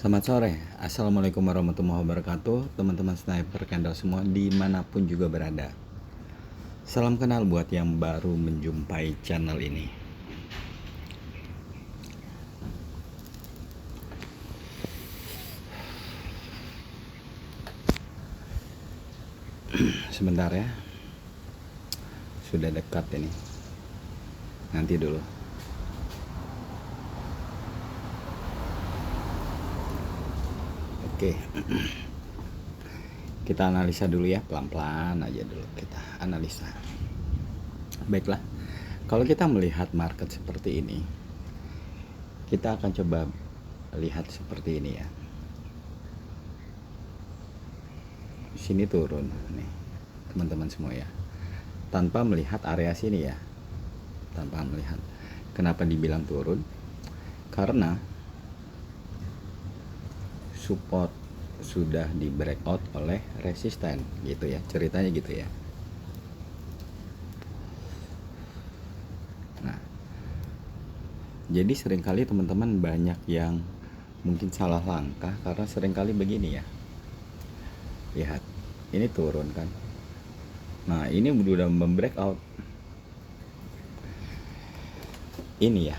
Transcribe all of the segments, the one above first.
Selamat sore, Assalamualaikum warahmatullahi wabarakatuh. Teman-teman sniper candle semua dimanapun juga berada. Salam kenal buat yang baru menjumpai channel ini. Sebentar ya, sudah dekat ini. Nanti dulu. Oke, kita analisa dulu ya, pelan-pelan aja dulu kita analisa. Baiklah, kalau kita melihat market seperti ini, kita akan coba lihat seperti ini ya. Sini turun nih, teman-teman semua ya, tanpa melihat area sini ya, tanpa melihat. Kenapa dibilang turun? Karena support sudah di breakout oleh resisten gitu ya, ceritanya gitu ya. Nah, jadi seringkali teman-teman banyak yang mungkin salah langkah karena seringkali begini ya. Lihat, ini turun kan. Nah, ini udah membreakout. Ini ya,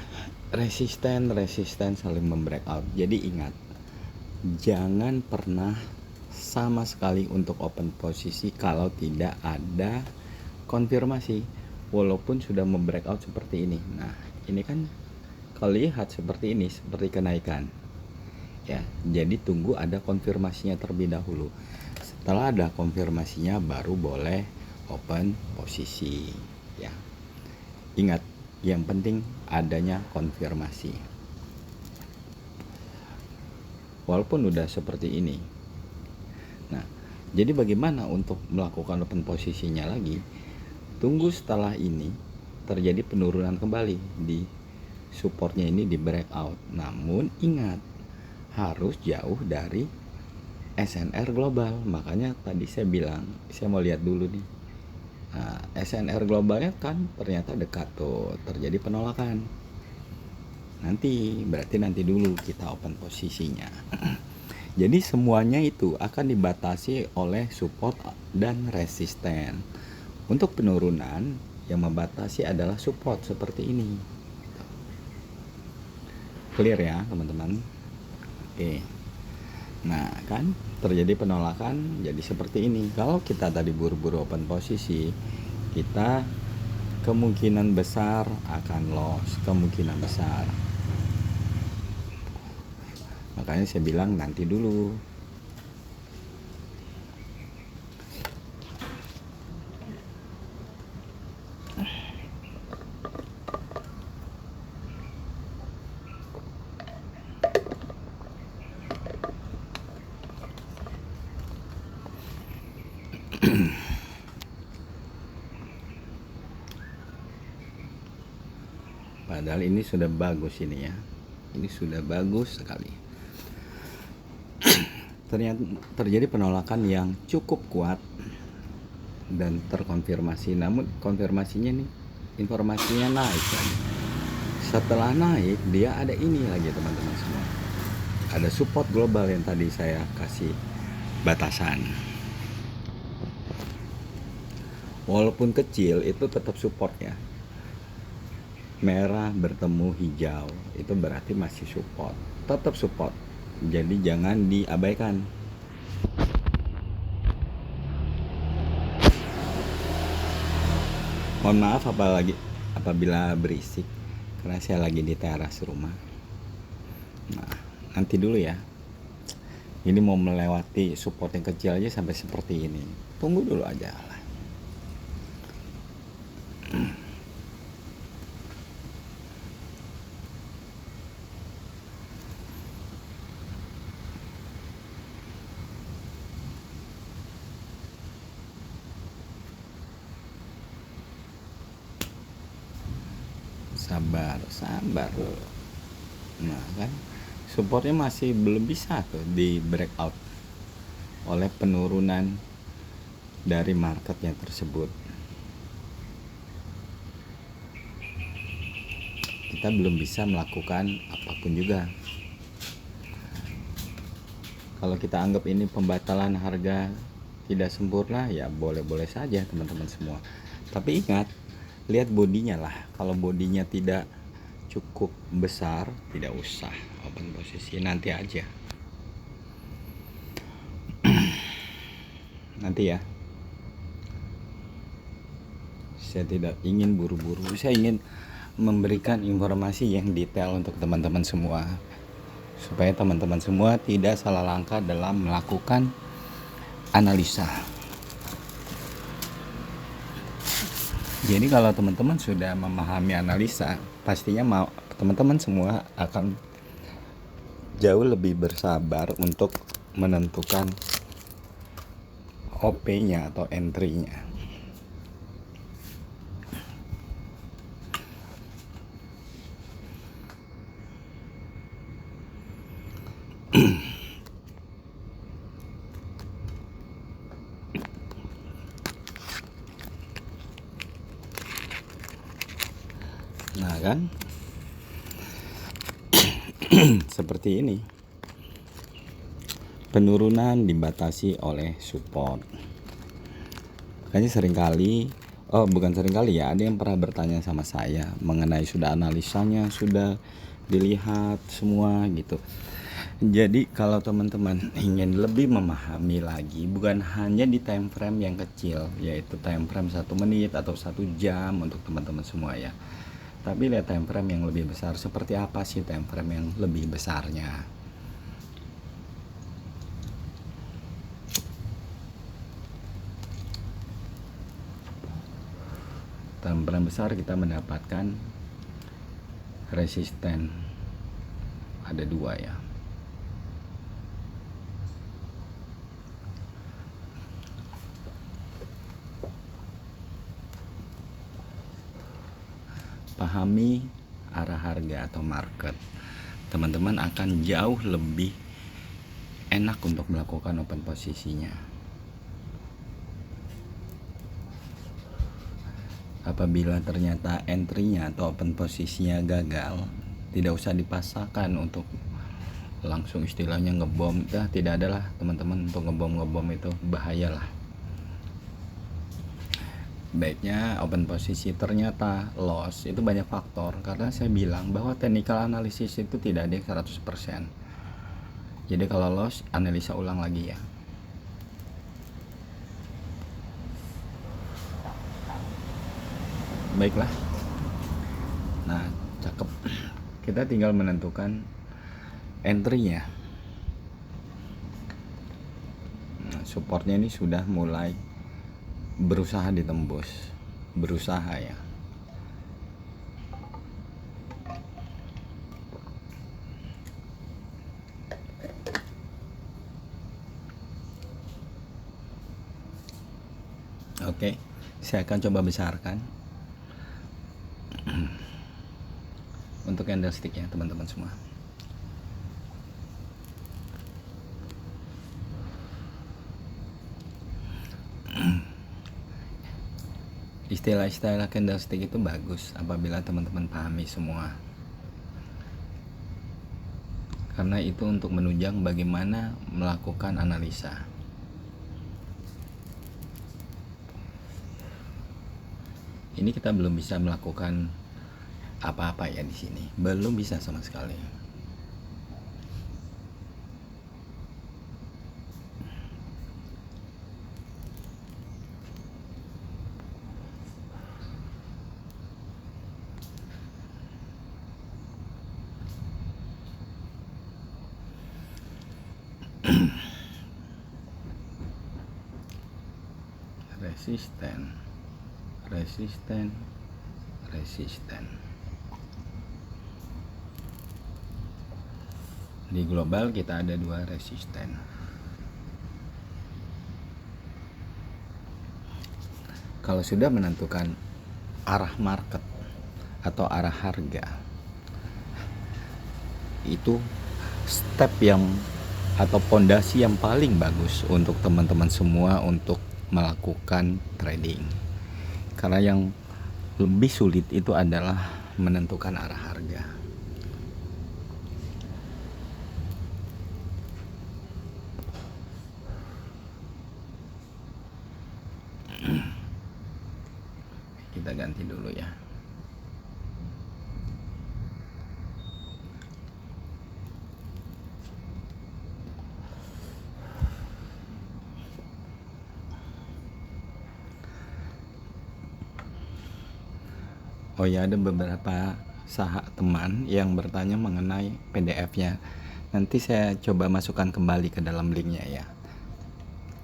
resisten saling membreakout. Jadi ingat, jangan pernah sama sekali untuk open posisi kalau tidak ada konfirmasi, walaupun sudah membreakout seperti ini. Nah, ini kan kalau lihat seperti ini, seperti kenaikan ya. Jadi tunggu ada konfirmasinya terlebih dahulu. Setelah ada konfirmasinya baru boleh open posisi ya. Ingat, yang penting adanya konfirmasi. Walaupun udah seperti ini. Nah, jadi bagaimana untuk melakukan open posisinya lagi? Tunggu setelah ini terjadi penurunan kembali di supportnya ini di breakout. Namun ingat, harus jauh dari SNR global. Makanya tadi saya bilang, saya mau lihat dulu nih. Nah, SNR globalnya kan ternyata dekat tuh, terjadi penolakan. Berarti nanti dulu kita open posisinya. Jadi semuanya itu akan dibatasi oleh support dan resisten. Untuk penurunan yang membatasi adalah support seperti ini. Clear ya teman-teman? Oke. Nah kan terjadi penolakan jadi seperti ini. Kalau kita tadi buru-buru open posisi, kita kemungkinan besar akan loss, kemungkinan besar. Makanya saya bilang nanti dulu. Padahal ini sudah bagus ini ya. Ini sudah bagus sekali. Ternyata terjadi penolakan yang cukup kuat dan terkonfirmasi. Namun konfirmasinya nih, informasinya naik kan. Setelah naik dia ada ini lagi teman-teman semua. Ada support global yang tadi saya kasih batasan. Walaupun kecil itu tetap support ya. Merah bertemu hijau itu berarti masih support, tetap support. Jadi jangan diabaikan. Mohon maaf apabila berisik karena saya lagi di teras rumah. Nah, nanti dulu ya. Ini mau melewati support yang kecil aja sampai seperti ini. Tunggu dulu aja lah. Sabar dulu. Nah kan supportnya masih belum bisa tuh di breakout oleh penurunan dari marketnya tersebut. Kita belum bisa melakukan apapun juga. Kalau kita anggap ini pembatalan harga tidak sempurna, ya boleh-boleh saja teman-teman semua. Tapi ingat, lihat bodinya lah. Kalau bodinya tidak cukup besar, tidak usah open posisi, nanti aja. Nanti ya. Saya tidak ingin buru-buru, saya ingin memberikan informasi yang detail untuk teman-teman semua, supaya teman-teman semua tidak salah langkah dalam melakukan analisa. Jadi kalau teman-teman sudah memahami analisa, pastinya teman-teman semua akan jauh lebih bersabar untuk menentukan OP-nya atau entry-nya. Nah kan, seperti ini. Penurunan dibatasi oleh support. Makanya bukan seringkali ya, ada yang pernah bertanya sama saya mengenai sudah analisanya, sudah dilihat semua gitu. Jadi kalau teman-teman ingin lebih memahami lagi, bukan hanya di time frame yang kecil, yaitu time frame 1 menit atau 1 jam untuk teman-teman semua ya, tapi lihat time frame yang lebih besar. Seperti apa sih time frame yang lebih besarnya? Time frame besar kita mendapatkan resisten, ada 2 ya. Pahami arah harga atau market, teman-teman akan jauh lebih enak untuk melakukan open posisinya. Apabila ternyata entry-nya atau open posisinya gagal, tidak usah dipaksakan untuk langsung istilahnya ngebom. Tidak adalah teman-teman, untuk ngebom itu bahayalah. Baiknya open posisi ternyata loss, itu banyak faktor. Karena saya bilang bahwa technical analysis itu tidak ada yang 100%. Jadi kalau loss, analisa ulang lagi ya. Baiklah. Nah, cakep. Kita tinggal menentukan entry-nya. Nah, supportnya ini sudah mulai berusaha ditembus, berusaha ya. Oke, saya akan coba besarkan untuk candlestick ya teman-teman semua. Istilah-istilah candlestick itu bagus apabila teman-teman pahami semua, karena itu untuk menunjang bagaimana melakukan analisa. Ini kita belum bisa melakukan apa-apa ya di sini, belum bisa sama sekali. resisten. Di global kita ada 2 resisten. Kalau sudah menentukan arah market atau arah harga, itu step yang atau pondasi yang paling bagus untuk teman-teman semua untuk melakukan trading. Karena yang lebih sulit itu adalah menentukan arah harga. ganti dulu ya. Oh ya, ada beberapa teman yang bertanya mengenai PDF-nya. Nanti saya coba masukkan kembali ke dalam linknya ya.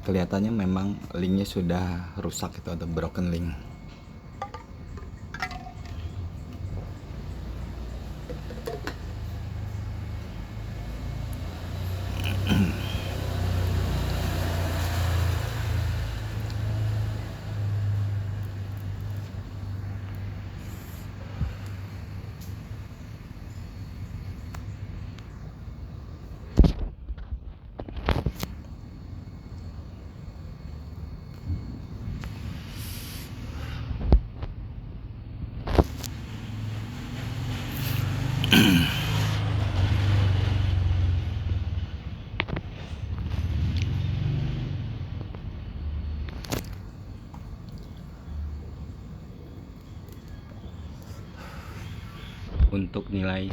Kelihatannya memang linknya sudah rusak, itu ada broken link. Untuk nilai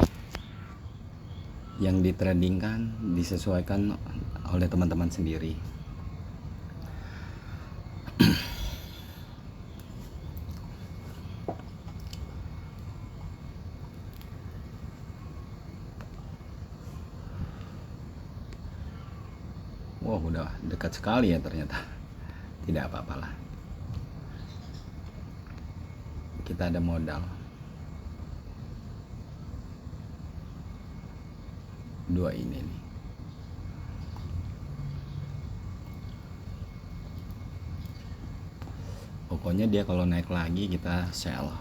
yang ditradingkan disesuaikan oleh teman-teman sendiri. Wow, udah dekat sekali ya ternyata. Tidak apa-apalah. Kita ada modal 2 ini nih. Pokoknya dia kalau naik lagi kita sell.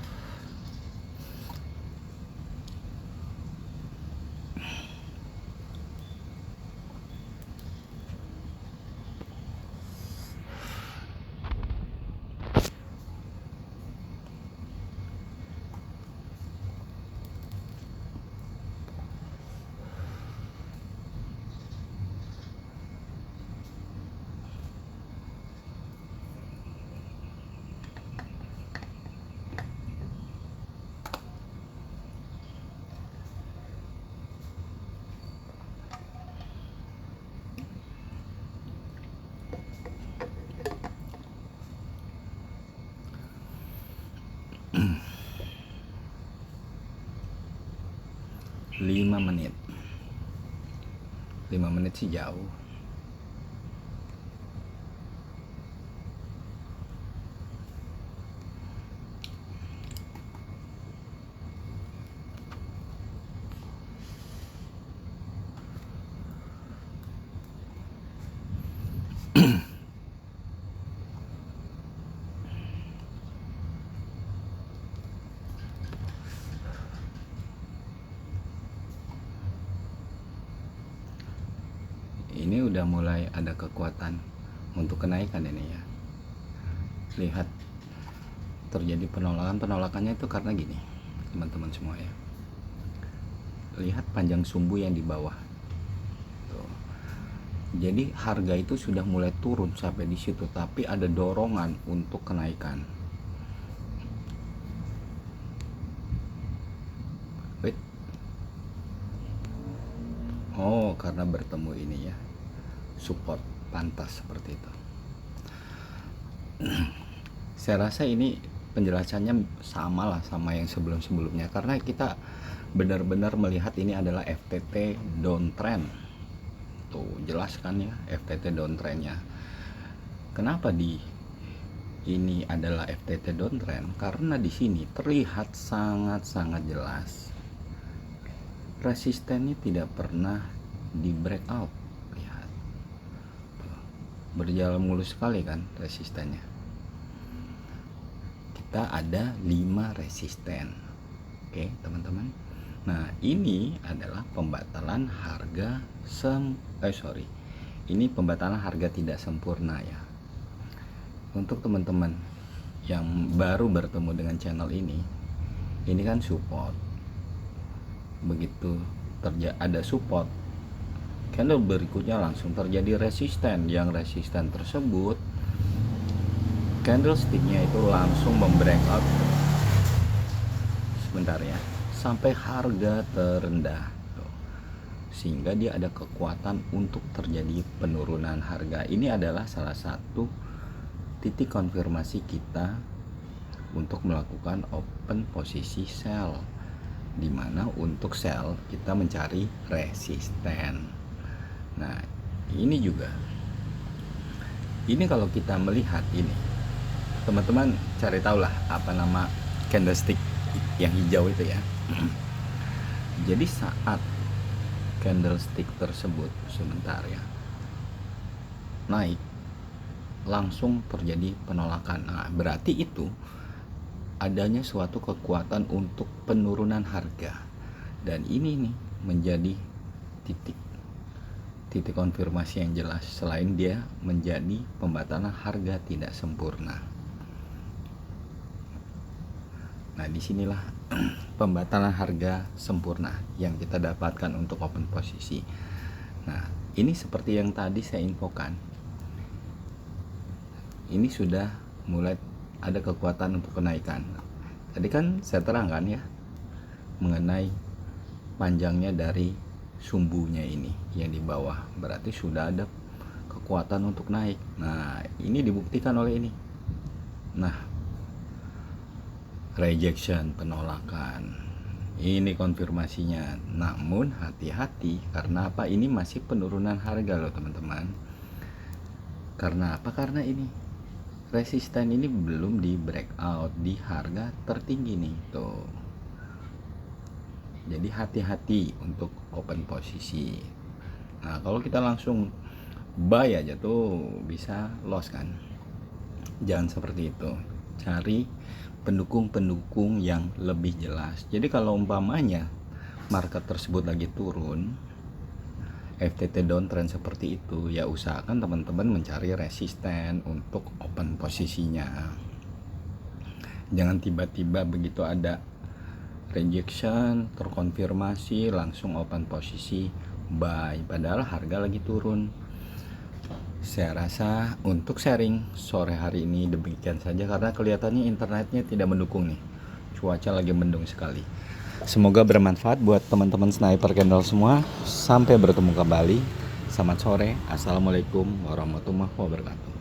Lima menit sih jauh. Ini udah mulai ada kekuatan untuk kenaikan ini ya. Lihat terjadi penolakannya itu karena gini teman-teman semua ya. Lihat panjang sumbu yang di bawah tuh. Jadi harga itu sudah mulai turun sampai di situ, tapi ada dorongan untuk kenaikan. Wait. Oh, karena bertemu ini ya, support pantas seperti itu. Saya rasa ini penjelasannya sama lah sama yang sebelum-sebelumnya, karena kita benar-benar melihat ini adalah FTT downtrend. Tuh jelas kan ya FTT downtrendnya. Kenapa ini adalah FTT downtrend? Karena di sini terlihat sangat-sangat jelas resistennya tidak pernah di breakout. Lihat tuh, berjalan mulus sekali kan resistennya. Kita ada 5 resisten. Oke teman-teman, nah ini adalah pembatalan harga ini pembatalan harga tidak sempurna ya. Untuk teman-teman yang baru bertemu dengan channel ini kan support. Begitu ada support, candle berikutnya langsung terjadi resisten. Yang resisten tersebut candlesticknya itu langsung membreakout sebentar ya, sampai harga terendah tuh. Sehingga dia ada kekuatan untuk terjadi penurunan harga. Ini adalah salah satu titik konfirmasi kita untuk melakukan open posisi sell, dimana untuk sell kita mencari resisten. Nah ini juga, ini kalau kita melihat ini, teman-teman cari tahu lah apa nama candlestick yang hijau itu ya. Jadi saat candlestick tersebut sebentar ya naik, langsung terjadi penolakan. Nah berarti itu adanya suatu kekuatan untuk penurunan harga, dan ini nih menjadi titik konfirmasi yang jelas, selain dia menjadi pembatalan harga tidak sempurna. Nah disinilah pembatalan harga sempurna yang kita dapatkan untuk open posisi. Nah ini seperti yang tadi saya infokan, ini sudah mulai ada kekuatan untuk kenaikan. Tadi kan saya terangkan ya mengenai panjangnya dari sumbunya ini yang di bawah, berarti sudah ada kekuatan untuk naik. Nah ini dibuktikan oleh ini. Nah rejection, penolakan, ini konfirmasinya. Namun hati-hati, karena apa? Ini masih penurunan harga loh teman-teman. Karena apa? Karena ini resisten ini belum di breakout di harga tertinggi nih tuh. Jadi hati-hati untuk open posisi. Nah kalau kita langsung buy aja tuh bisa loss kan. Jangan seperti itu, cari pendukung-pendukung yang lebih jelas. Jadi kalau umpamanya market tersebut lagi turun, FTT downtrend seperti itu, ya usahakan teman-teman mencari resisten untuk open posisinya. Jangan tiba-tiba begitu ada rejection terkonfirmasi langsung open posisi buy, padahal harga lagi turun. Saya rasa untuk sharing sore hari ini demikian saja, karena kelihatannya internetnya tidak mendukung nih, cuaca lagi mendung sekali. Semoga bermanfaat buat teman-teman sniper candle semua. Sampai bertemu kembali. Selamat sore. Assalamualaikum warahmatullahi wabarakatuh.